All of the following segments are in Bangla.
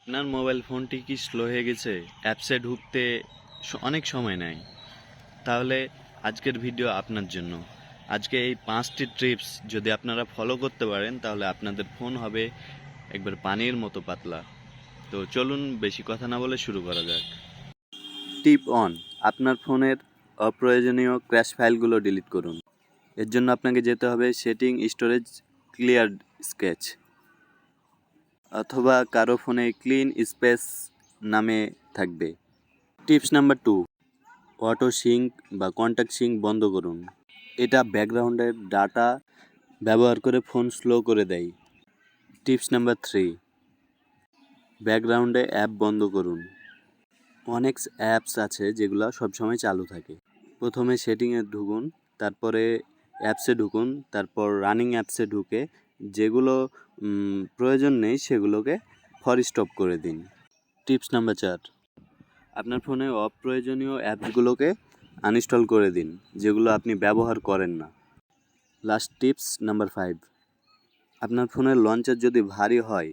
আপনার মোবাইল ফোনটি কি স্লো হয়ে গেছে? অ্যাপসে ঢুকতে অনেক সময় নেয়? তাহলে আজকের ভিডিও আপনার জন্য। আজকে এই 5টি টিপস যদি আপনারা ফলো করতে পারেন তাহলে আপনাদের ফোন হবে একবার পানির মতো পাতলা। তো চলুন বেশি কথা না বলে শুরু করা যাক। টিপ অন, আপনার ফোনের অপ্রয়োজনীয় ক্র্যাশ ফাইলগুলো ডিলিট করুন। এর জন্য আপনাকে যেতে হবে সেটিং, স্টোরেজ, ক্লিয়ার স্কেচ, অথবা কারো ফোনে ক্লিন স্পেস নামে থাকবে। টিপস নাম্বার 2, অটো সিঙ্ক বা কন্ট্যাক্ট সিঙ্ক বন্ধ করুন। এটা ব্যাকগ্রাউন্ডের ডাটা ব্যবহার করে ফোন স্লো করে দেয়। টিপস নাম্বার 3, ব্যাকগ্রাউন্ডে অ্যাপ বন্ধ করুন। অনেক অ্যাপস আছে যেগুলো সবসময় চালু থাকে। প্রথমে সেটিংয়ে ঢুকুন, তারপরে অ্যাপসে ঢুকুন, তারপর রানিং অ্যাপসে ঢুকে যেগুলো প্রয়োজন নেই সেগুলোকে স্টপ করে দিন। টিপস নাম্বার 4, আপনার ফোনে অপ্রয়োজনীয় অ্যাপসগুলোকে আনইনস্টল করে দিন যেগুলো আপনি ব্যবহার করেন না। লাস্ট টিপস নাম্বার 5, আপনার ফোনের লঞ্চার যদি ভারী হয়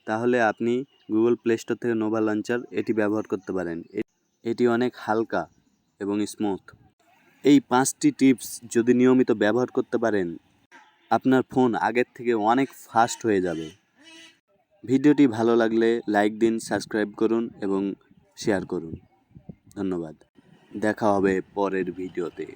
তাহলে আপনি গুগল প্লে স্টোর থেকে নোভা লঞ্চার এটি ব্যবহার করতে পারেন। এটি অনেক হালকা এবং স্মুথ। এই 5টি টিপস যদি নিয়মিত ব্যবহার করতে পারেন আপনার ফোন আগের থেকে অনেক ফাস্ট হয়ে যাবে। ভিডিওটি ভালো লাগলে লাইক দিন, সাবস্ক্রাইব করুন এবং শেয়ার করুন। ধন্যবাদ। দেখা হবে পরের ভিডিওতে।